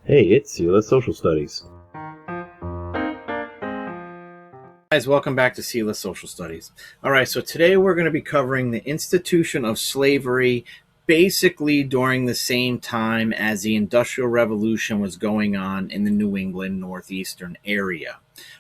Hey, it's Sela Social Studies. Guys, welcome back to Sela Social Studies. All right, so today we're going to be covering the institution of slavery basically during the same time as the Industrial Revolution was going on in the New England northeastern area.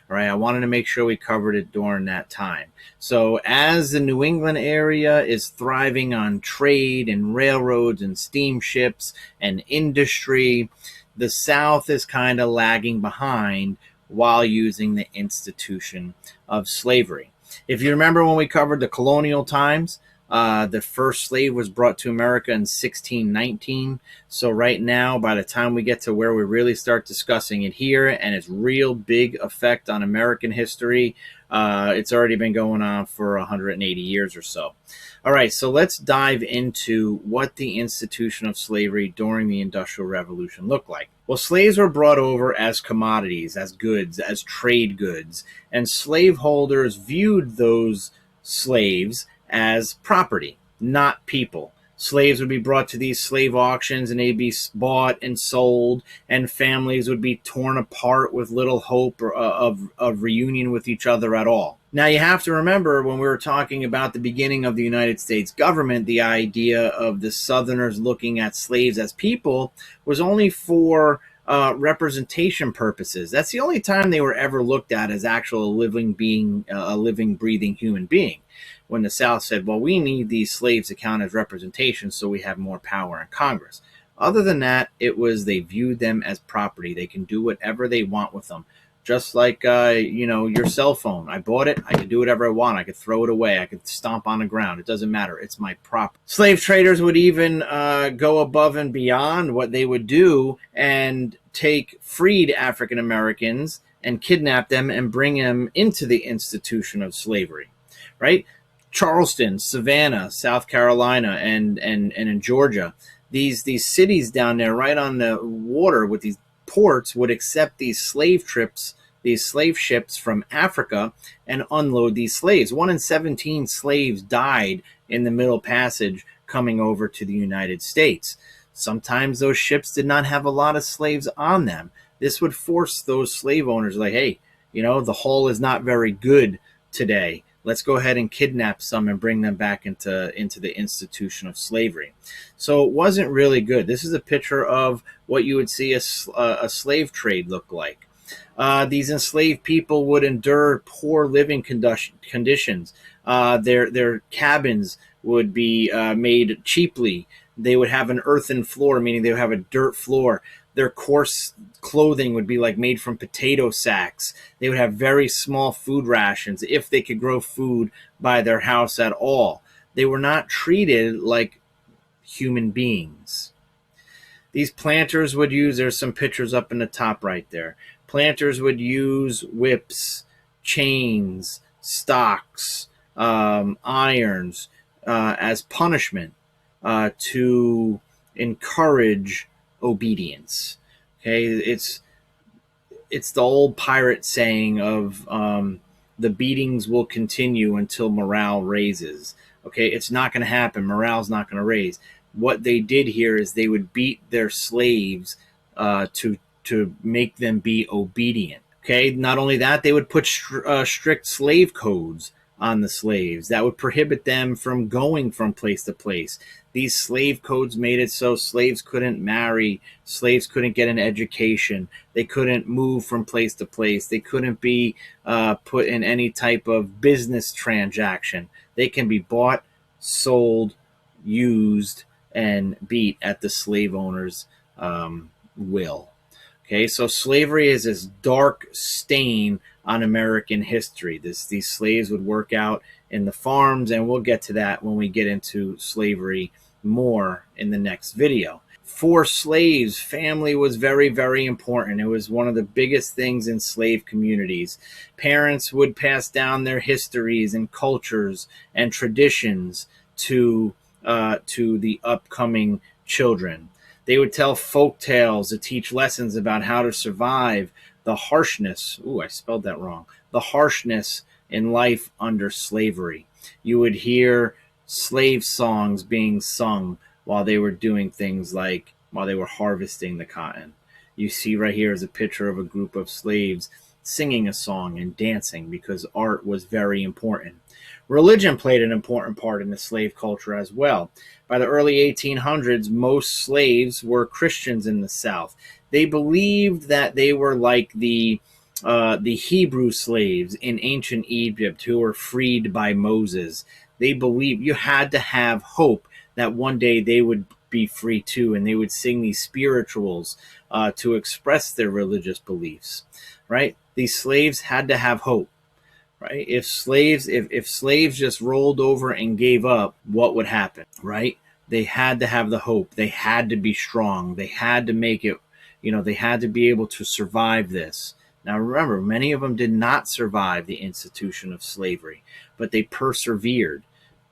All right, I wanted to make sure we covered it during that time. So as the New England area is thriving on trade and railroads and steamships and industry, the South is kind of lagging behind while using the institution of slavery. If you remember when we covered the colonial times, the first slave was brought to America in 1619. So right now, by the time we get to where we really start discussing it here and its real big effect on American history, it's already been going on for 180 years or so. All right, so let's dive into what the institution of slavery during the Industrial Revolution looked like. Well, slaves were brought over as commodities, as goods, as trade goods, and slaveholders viewed those slaves as property, not people. Slaves would be brought to these slave auctions and they'd be bought and sold, and families would be torn apart with little hope of reunion with each other at all. Now, you have to remember when we were talking about the beginning of the United States government, the idea of the Southerners looking at slaves as people was only for representation purposes. That's the only time they were ever looked at as actual living being, a living, breathing human being. When the South said, well, we need these slaves to count as representation so we have more power in Congress. Other than that, it was they viewed them as property. They can do whatever they want with them. Just like, your cell phone. I bought it. I could do whatever I want. I could throw it away. I could stomp on the ground. It doesn't matter. It's my property. Slave traders would even go above and beyond what they would do and take freed African Americans and kidnap them and bring them into the institution of slavery, right? Charleston, Savannah, South Carolina, and in Georgia, these cities down there right on the water with these ports would accept these slave ships from Africa and unload these slaves. 1 in 17 slaves died in the Middle Passage coming over to the United States. Sometimes those ships did not have a lot of slaves on them. This would force those slave owners like, hey, the hull is not very good today. Let's go ahead and kidnap some and bring them back into the institution of slavery. So it wasn't really good. This is a picture of what you would see a slave trade look like. These enslaved people would endure poor living conditions. Their cabins would be made cheaply. They would have an earthen floor, meaning they would have a dirt floor. Their coarse clothing would be like made from potato sacks. They would have very small food rations if they could grow food by their house at all. They were not treated like human beings. These planters would use, there's some pictures up in the top right there. Planters would use whips, chains, stocks, irons as punishment to encourage obedience. Okay, it's the old pirate saying of the beatings will continue until morale raises. Okay, it's not going to happen. Morale's not going to raise. What they did here is they would beat their slaves to make them be obedient. Okay, not only that, they would put strict slave codes on the slaves that would prohibit them from going from place to place. These slave codes made it so slaves couldn't marry, slaves couldn't get an education, they couldn't move from place to place, they couldn't be put in any type of business transaction. They can be bought, sold, used, and beat at the slave owner's will. Okay, so slavery is this dark stain on American history. These slaves would work out in the farms, and we'll get to that when we get into slavery more in the next video. For slaves, family was very, very important. It was one of the biggest things in slave communities. Parents would pass down their histories and cultures and traditions to the upcoming children. They would tell folk tales to teach lessons about how to survive the harshness. Ooh, I spelled that wrong. The harshness in life under slavery. You would hear slave songs being sung while they were doing things like while they were harvesting the cotton. you see right here is a picture of a group of slaves singing a song and dancing because art was very important. Religion played an important part in the slave culture as well. By the early 1800s, most slaves were Christians in the South. They believed that they were like the Hebrew slaves in ancient Egypt who were freed by Moses. They believed you had to have hope that one day they would be free too, and they would sing these spirituals to express their religious beliefs. Right? These slaves had to have hope. Right? If slaves just rolled over and gave up, what would happen? Right? They had to have the hope. They had to be strong. They had to make it. They had to be able to survive this. Now remember, many of them did not survive the institution of slavery, but they persevered,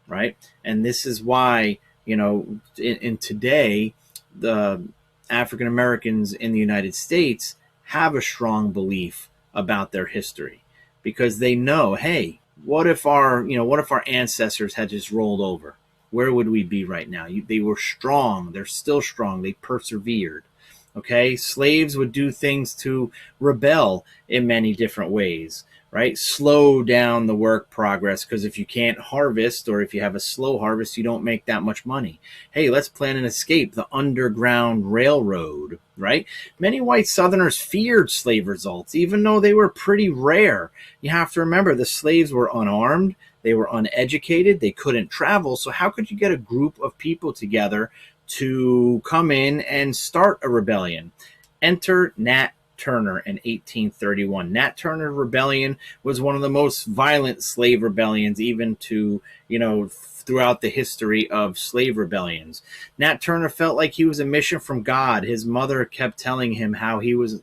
right? And this is why, in today, the African Americans in the United States have a strong belief about their history because they know, hey, what if our ancestors had just rolled over? Where would we be right now? They were strong. They're still strong. They persevered. Okay, slaves would do things to rebel in many different ways, right? Slow down the work progress because if you can't harvest or if you have a slow harvest, you don't make that much money. Hey, let's plan an escape, the Underground Railroad, right? Many white Southerners feared slave results, even though they were pretty rare. You have to remember the slaves were unarmed, they were uneducated, they couldn't travel. So how could you get a group of people together to come in and start a rebellion? Enter Nat Turner in 1831. Nat Turner rebellion was one of the most violent slave rebellions, even to, throughout the history of slave rebellions. Nat Turner felt like he was a mission from God. His mother kept telling him how he was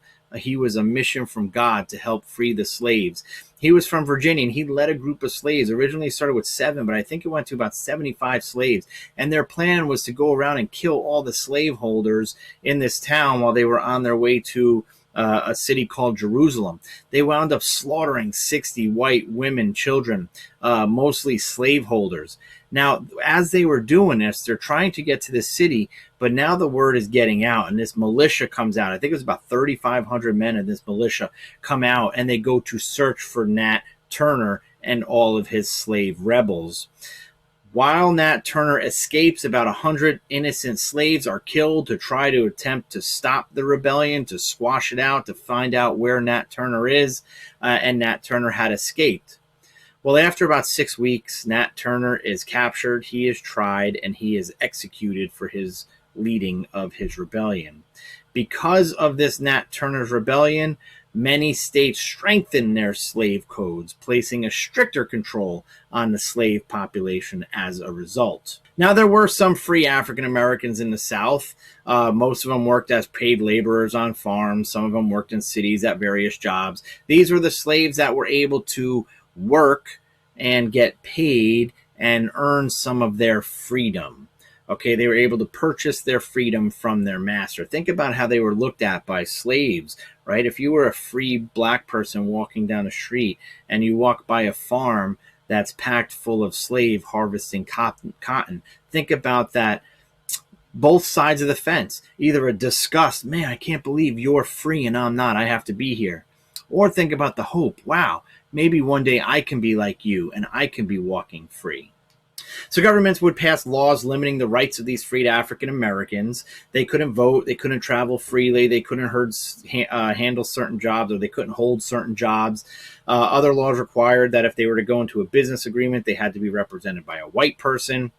a mission from God to help free the slaves. He was from Virginia, and he led a group of slaves. Originally started with 7, but I think it went to about 75 slaves. And their plan was to go around and kill all the slaveholders in this town while they were on their way to a city called Jerusalem. They wound up slaughtering 60 white women, children, mostly slaveholders. Now, as they were doing this, they're trying to get to the city, but now the word is getting out, and this militia comes out. I think it was about 3,500 men of this militia come out, and they go to search for Nat Turner and all of his slave rebels. While Nat Turner escapes, about 100 innocent slaves are killed to try to attempt to stop the rebellion, to squash it out, to find out where Nat Turner is, and Nat Turner had escaped. Well, after about 6 weeks, Nat Turner is captured, he is tried, and he is executed for his leading of his rebellion. Because of this Nat Turner's rebellion, many states strengthened their slave codes, placing a stricter control on the slave population as a result. Now, there were some free African Americans in the South. Most of them worked as paid laborers on farms. Some of them worked in cities at various jobs. These were the slaves that were able to work and get paid and earn some of their freedom. Okay, they were able to purchase their freedom from their master. Think about how they were looked at by slaves, right? If you were a free black person walking down the street and you walk by a farm that's packed full of slave harvesting cotton, think about that. Both sides of the fence, either a disgust, man, I can't believe you're free and I'm not, I have to be here. Or think about the hope, wow, maybe one day I can be like you and I can be walking free. So governments would pass laws limiting the rights of these freed African Americans. They couldn't vote, they couldn't travel freely, they couldn't handle certain jobs, or they couldn't hold certain jobs. Other laws required that if they were to go into a business agreement, they had to be represented by a white person.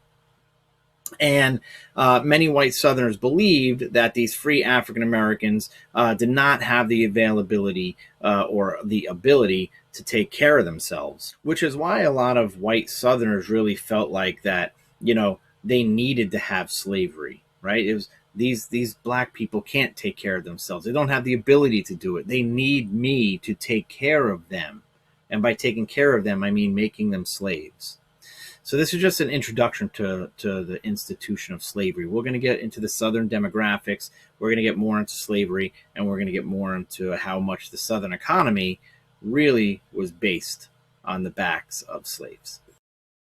And many white Southerners believed that these free African Americans did not have the availability or the ability to take care of themselves, which is why a lot of white Southerners really felt like that, they needed to have slavery, right? It was these black people can't take care of themselves. They don't have the ability to do it. They need me to take care of them. And by taking care of them, I mean making them slaves. So this is just an introduction to the institution of slavery. We're going to get into the Southern demographics. We're going to get more into slavery, and we're going to get more into how much the Southern economy really was based on the backs of slaves.